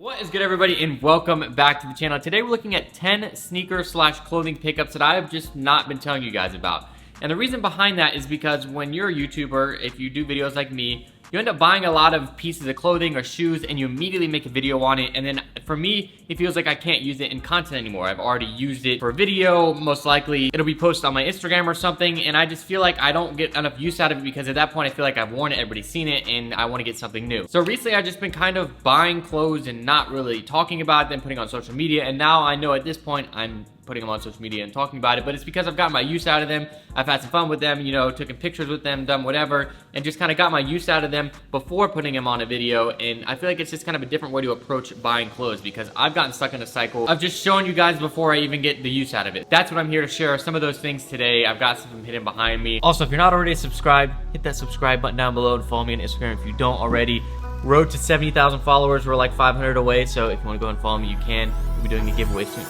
What is good, everybody, and welcome back to the channel. Today we're looking at 10 sneaker slash clothing pickups that I have just not been telling you guys about. And the reason behind that is because when you're a YouTuber, if you do videos like me, you end up buying a lot of pieces of clothing or shoes and you immediately make a video on it. And then for me, it feels like I can't use it in content anymore. I've already used it for a video. Most likely it'll be posted on my Instagram or something. And I just feel like I don't get enough use out of it because at that point I feel like I've worn it, everybody's seen it, and I want to get something new. So recently I've just been kind of buying clothes and not really talking about them, putting on social media. And now I know at this point I'm putting them on social media and talking about it, but it's because I've gotten my use out of them. I've had some fun with them, you know, taken pictures with them, done whatever, and just kind of got my use out of them before putting them on a video. And I feel like it's just kind of a different way to approach buying clothes because I've gotten stuck in a cycle of just showing you guys before I even get the use out of it. That's what I'm here to share, some of those things today. I've got some hidden behind me. Also, if you're not already subscribed, hit that subscribe button down below and follow me on Instagram if you don't already. Road to 70,000 followers, we're like 500 away, so if you want to go and follow me, you can. We'll be doing a giveaway soon.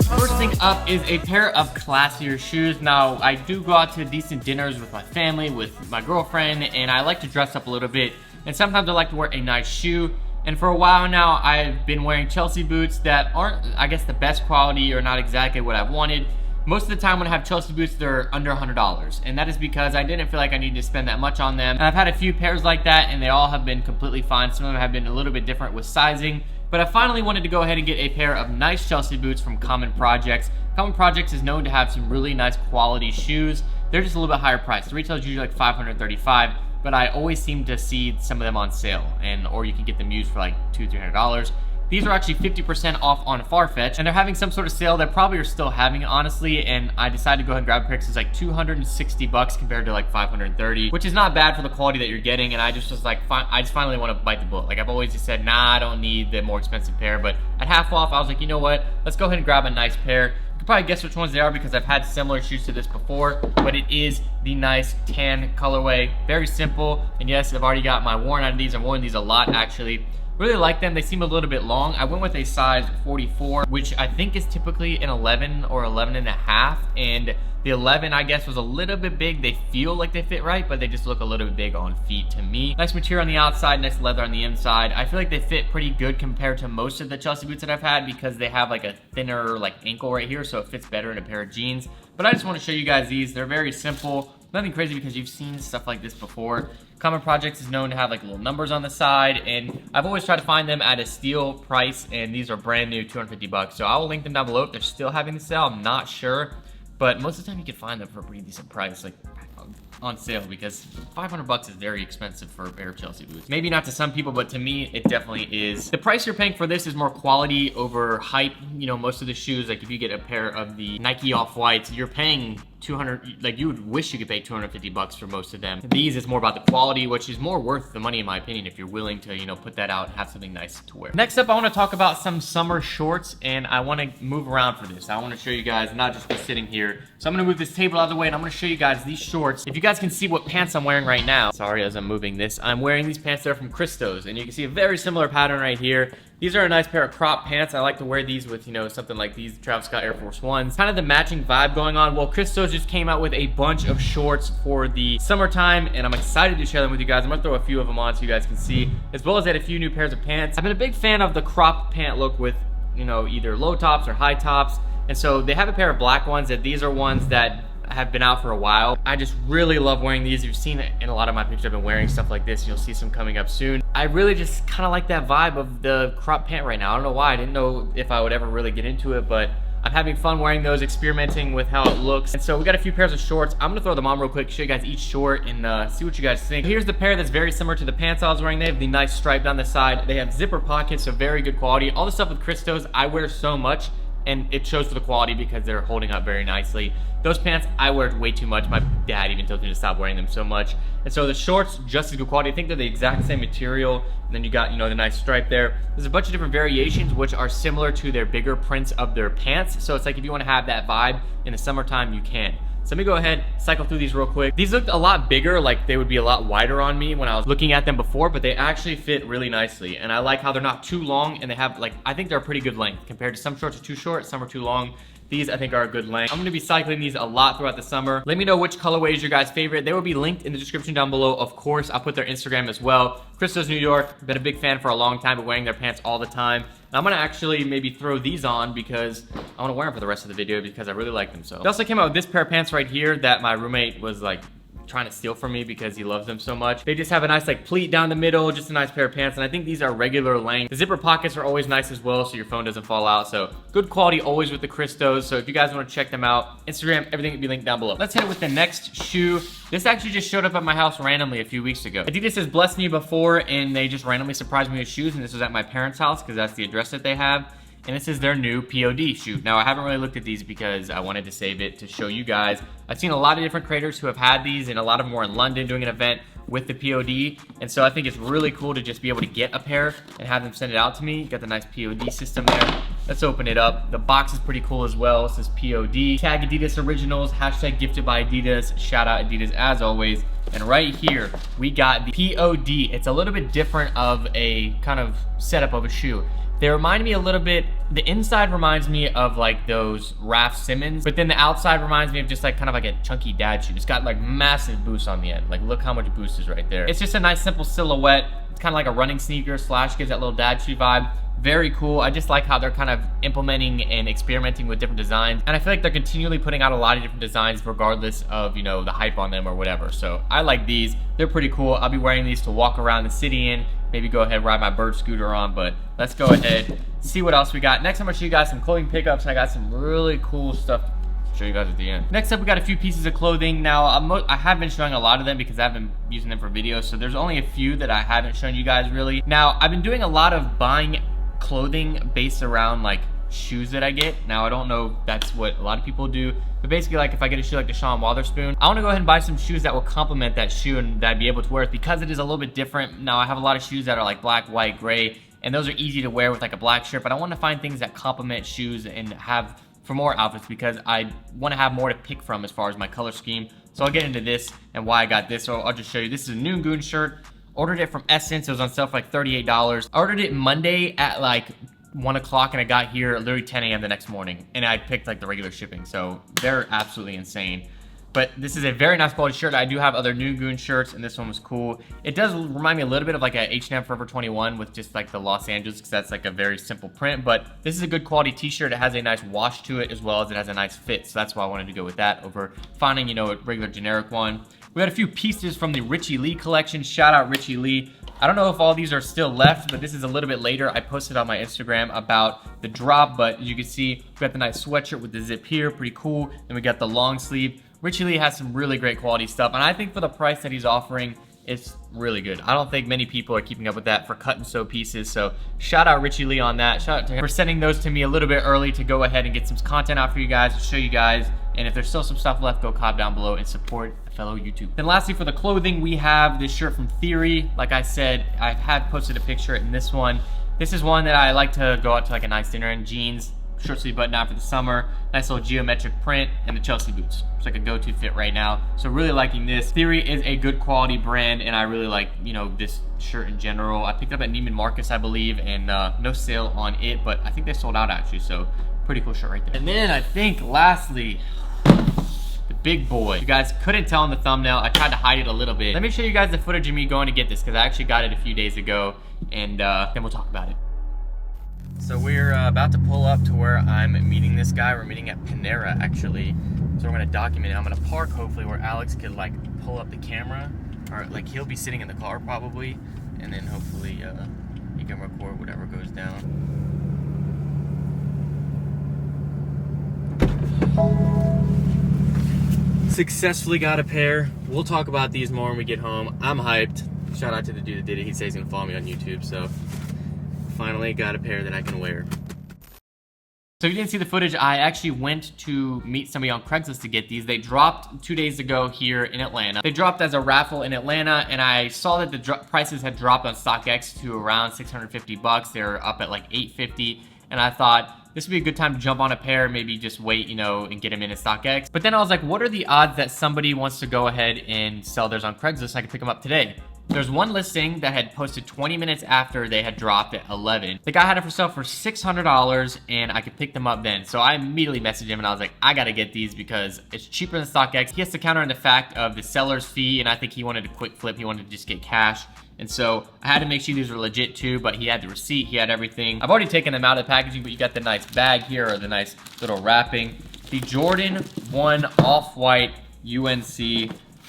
First thing up is a pair of classier shoes. Now, I do go out to decent dinners with my family, with my girlfriend, and I like to dress up a little bit. And sometimes I like to wear a nice shoe. And for a while now, I've been wearing Chelsea boots that aren't, I guess, the best quality or not exactly what I've wanted. Most of the time when I have Chelsea boots, they're under $100. And that is because I didn't feel like I needed to spend that much on them. And I've had a few pairs like that, and they all have been completely fine. Some of them have been a little bit different with sizing. But I finally wanted to go ahead and get a pair of nice Chelsea boots from Common Projects. Common Projects is known to have some really nice quality shoes. They're just a little bit higher priced. The retail is usually like $535. But I always seem to see some of them on sale, or you can get them used for like $200-300. These are actually 50% off on Farfetch, and they're having some sort of sale. They probably are still having it, honestly, and I decided to go ahead and grab a pair because it's like $260 compared to like $530, which is not bad for the quality that you're getting. And I just was like, I just finally want to bite the bullet. Like, I've always just said, nah, I don't need the more expensive pair, but at half off, I was like, you know what? Let's go ahead and grab a nice pair. You can probably guess which ones they are because I've had similar shoes to this before, but it is the nice tan colorway. Very simple, and yes, I've already got my worn out of these. I've worn these a lot, actually. Really like them. They seem a little bit long. I went with a size 44, which I think is typically an 11 or 11 and a half, and the 11, I guess, was a little bit big. They feel like they fit right, but they just look a little bit big on feet to me. Nice material on the outside, nice leather on the inside. I feel like they fit pretty good compared to most of the Chelsea boots that I've had because they have like a thinner like ankle right here, so it fits better in a pair of jeans. But I just want to show you guys these. They're very simple. Nothing crazy because you've seen stuff like this before. Common Projects is known to have like little numbers on the side, and I've always tried to find them at a steal price, and these are brand new, $250. So I will link them down below if they're still having the sale. I'm not sure, but most of the time you can find them for a pretty decent price, like on sale, because $500 is very expensive for a pair of Chelsea boots. Maybe not to some people, but to me, it definitely is. The price you're paying for this is more quality over hype. You know, most of the shoes, like if you get a pair of the Nike Off-Whites, you're paying 200, like you would wish you could pay $250 for most of them. These is more about the quality, which is more worth the money in my opinion if you're willing to, you know, put that out and have something nice to wear. Next up, I want to talk about some summer shorts, and I want to move around for this. I want to show you guys, not just be sitting here. So I'm going to move this table out of the way, and I'm going to show you guys these shorts. If you guys can see what pants I'm wearing right now, sorry as I'm moving this, I'm wearing these pants that are from Christos, and you can see a very similar pattern right here. These are a nice pair of crop pants. I like to wear these with, you know, something like these Travis Scott Air Force Ones. Kind of the matching vibe going on. Well, Christos just came out with a bunch of shorts for the summertime, and I'm excited to share them with you guys. I'm gonna throw a few of them on so you guys can see, as well as add a few new pairs of pants. I've been a big fan of the crop pant look with, you know, either low tops or high tops. And so they have a pair of black ones that these are ones that have been out for a while. I just really love wearing these. You've seen it in a lot of my pictures. I've been wearing stuff like this. You'll see some coming up soon. I really just kind of like that vibe of the crop pant right now. I don't know why. I didn't know if I would ever really get into it, but I'm having fun wearing those, experimenting with how it looks. And so we got a few pairs of shorts. I'm gonna throw them on real quick, show you guys each short and see what you guys think. Here's the pair that's very similar to the pants I was wearing. They have the nice stripe down the side. They have zipper pockets, so very good quality. All the stuff with Christos I wear so much, and it shows for the quality because they're holding up very nicely. Those pants I wear way too much. My dad even told me to stop wearing them so much. And so the shorts, just as good quality. I think they're the exact same material. And then you got, you know, the nice stripe there. There's a bunch of different variations which are similar to their bigger prints of their pants. So it's like if you want to have that vibe in the summertime, you can. So let me go ahead, cycle through these real quick. These looked a lot bigger, like they would be a lot wider on me when I was looking at them before, but they actually fit really nicely. And I like how they're not too long, and they have like, I think they're a pretty good length compared to some shorts are too short, some are too long. These I think are a good length. I'm gonna be cycling these a lot throughout the summer. Let me know which colorway is your guys' favorite. They will be linked in the description down below. Of course, I'll put their Instagram as well. Christos, New York, been a big fan for a long time, but wearing their pants all the time. And I'm gonna actually maybe throw these on because I wanna wear them for the rest of the video because I really like them. So they also came out with this pair of pants right here that my roommate was like trying to steal from me because he loves them so much. They just have a nice like pleat down the middle, just a nice pair of pants, and I think these are regular length. The zipper pockets are always nice as well, so your phone doesn't fall out. So good quality always with the Christos. So if you guys want to check them out, Instagram, everything will be linked down below. Let's hit it with the next shoe. This actually just showed up at my house randomly a few weeks ago. Adidas has blessed me before, and they just randomly surprised me with shoes, and this was at my parents' house because that's the address that they have. And this is their new POD shoe. Now, I haven't really looked at these because I wanted to save it to show you guys. I've seen a lot of different creators who have had these, and a lot of them were in London doing an event with the POD. And so I think it's really cool to just be able to get a pair and have them send it out to me. You got the nice POD system there. Let's open it up. The box is pretty cool as well. It says POD. Tag Adidas Originals, hashtag gifted by Adidas. Shout out Adidas as always. And right here, we got the POD. It's a little bit different of a kind of setup of a shoe. They remind me a little bit, the inside reminds me of like those Raf Simons, but then the outside reminds me of just like kind of like a chunky dad shoe. It's got like massive boost on the end. Like look how much boost is right there. It's just a nice simple silhouette. It's kind of like a running sneaker slash gives that little dad shoe vibe. Very cool. I just like how they're kind of implementing and experimenting with different designs. And I feel like they're continually putting out a lot of different designs regardless of, you know, the hype on them or whatever. So I like these. They're pretty cool. I'll be wearing these to walk around the city in. Maybe go ahead and ride my bird scooter on, but let's go ahead, see what else we got. Next, I'm gonna show you guys some clothing pickups. I got some really cool stuff to show you guys at the end. Next up, we got a few pieces of clothing. Now, I have been showing a lot of them because I've been using them for videos, so there's only a few that I haven't shown you guys really. Now, I've been doing a lot of buying clothing based around like shoes that I get. Now, I don't know if that's what a lot of people do, but basically like if I get a shoe like the Sean Wotherspoon, I want to go ahead and buy some shoes that will complement that shoe and that I'd be able to wear it because it is a little bit different. Now, I have a lot of shoes that are like black, white, gray, and those are easy to wear with like a black shirt, but I want to find things that complement shoes and have for more outfits because I want to have more to pick from as far as my color scheme. So I'll get into this and why I got this. So I'll just show you. This is a Noon Goon shirt. Ordered it from Essence. It was on sale for like $38. I ordered it Monday at like 1 o'clock and I got here literally 10 a.m. the next morning, and I picked like the regular shipping, so they're absolutely insane. But this is a very nice quality shirt. I do have other Noon Goon shirts, and this one was cool. It does remind me a little bit of like a H&M Forever 21 with just like the Los Angeles, because that's like a very simple print, but this is a good quality t-shirt. It has a nice wash to it as well as it has a nice fit, so that's why I wanted to go with that over finding, you know, a regular generic one. We had a few pieces from the Richie Lee collection. Shout out Richie Lee. I don't know if all these are still left, but this is a little bit later. I posted on my Instagram about the drop, but as you can see, we got the nice sweatshirt with the zip here, pretty cool. Then we got the long sleeve. Richie Lee has some really great quality stuff, and I think for the price that he's offering, it's really good. I don't think many people are keeping up with that for cut and sew pieces, so shout out Richie Lee on that. Shout out to him for sending those to me a little bit early to go ahead and get some content out for you guys, to show you guys, and if there's still some stuff left, go cop down below and support a fellow YouTube. Then lastly, for the clothing, we have this shirt from Theory. Like I said, I had posted a picture in this one. This is one that I like to go out to like a nice dinner in. Jeans, short sleeve button down for the summer, nice little geometric print, and the Chelsea boots. It's like a go-to fit right now. So really liking this. Theory is a good quality brand, and I really like, you know, this shirt in general. I picked it up at Neiman Marcus, I believe, and no sale on it, but I think they sold out actually, so pretty cool shirt right there. And then I think lastly, the big boy. You guys couldn't tell in the thumbnail. I tried to hide it a little bit. Let me show you guys the footage of me going to get this, because I actually got it a few days ago, and then we'll talk about it. So we're about to pull up to where I'm meeting this guy. We're meeting at Panera, actually. So we're gonna document it. I'm gonna park, hopefully, where Alex could like pull up the camera, or like he'll be sitting in the car probably, and then hopefully he can record whatever goes down. Successfully got a pair. We'll talk about these more when we get home. I'm hyped. Shout out to the dude that did it. He says he's gonna follow me on YouTube, so finally got a pair that I can wear. So if you didn't see the footage, I actually went to meet somebody on Craigslist to get these. They dropped 2 days ago here in Atlanta. They dropped as a raffle in Atlanta, and I saw that the prices had dropped on StockX to around 650 bucks. They're up at like 850, and I thought, this would be a good time to jump on a pair, maybe just wait, you know, and get them in a StockX. But then I was like, what are the odds that somebody wants to go ahead and sell theirs on Craigslist so I can pick them up today? There's one listing that had posted 20 minutes after they had dropped at 11. The guy had it for sale for $600 and I could pick them up then. So I immediately messaged him and I was like, I gotta get these because it's cheaper than StockX. He has to counter in the fact of the seller's fee, and I think he wanted a quick flip. He wanted to just get cash. And so I had to make sure these were legit too, but he had the receipt, he had everything. I've already taken them out of the packaging, but you got the nice bag here, or the nice little wrapping. The Jordan 1 Off-White UNC.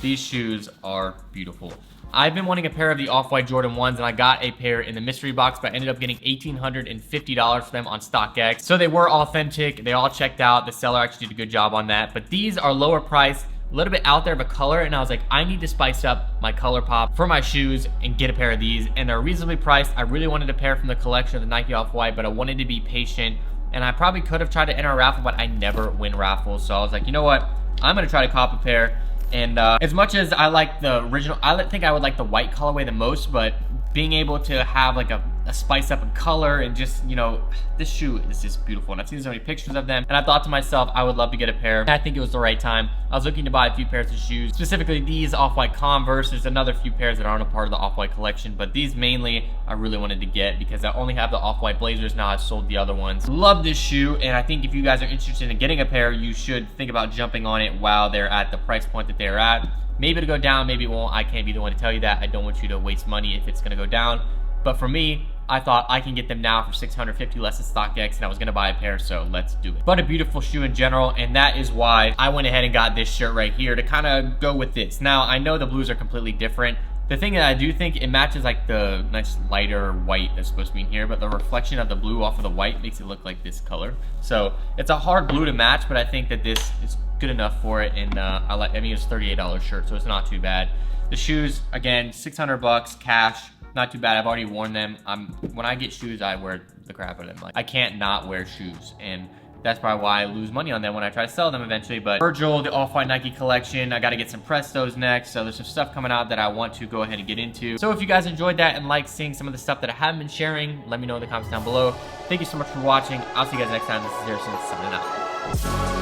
These shoes are beautiful. I've been wanting a pair of the Off-White Jordan 1s, and I got a pair in the mystery box, but I ended up getting $1,850 for them on StockX. So they were authentic, they all checked out. The seller actually did a good job on that, but these are lower priced, a little bit out there of a color, and I was like, I need to spice up my color pop for my shoes and get a pair of these, and they're reasonably priced. I really wanted a pair from the collection of the Nike Off-White, but I wanted to be patient, and I probably could have tried to enter a raffle, but I never win raffles. So I was like, you know what? I'm gonna try to cop a pair. And as much as I like the original, I think I would like the white colorway the most, but being able to have like a spice up in color and just, you know, this shoe is just beautiful. And I've seen so many pictures of them, and I thought to myself, I would love to get a pair. And I think it was the right time. I was looking to buy a few pairs of shoes, specifically these Off-White Converse. There's another few pairs that aren't a part of the Off-White collection, but these mainly I really wanted to get because I only have the Off-White Blazers now. I've sold the other ones. Love this shoe, and I think if you guys are interested in getting a pair, you should think about jumping on it while they're at the price point that they're at. Maybe it'll go down, maybe it won't. I can't be the one to tell you that. I don't want you to waste money if it's gonna go down. But for me, I thought I can get them now for $650 less than StockX, and I was gonna buy a pair, so let's do it. But a beautiful shoe in general, and that is why I went ahead and got this shirt right here to kind of go with this. Now, I know the blues are completely different. The thing that I do think, it matches like the nice lighter white that's supposed to be in here, but the reflection of the blue off of the white makes it look like this color. So it's a hard blue to match, but I think that this is good enough for it, and I mean, it's a $38 shirt, so it's not too bad. The shoes, again, 600 bucks cash, not too bad. I've already worn them. When I get shoes, I wear the crap out of them. Like, I can't not wear shoes, and that's probably why I lose money on them when I try to sell them eventually. But Virgil, the Off-White Nike collection, I got to get some Prestos next, so there's some stuff coming out that I want to go ahead and get into. So if you guys enjoyed that and like seeing some of the stuff that I haven't been sharing, let me know in the comments down below. Thank you so much for watching. I'll see you guys next time. This is Harrison signing out.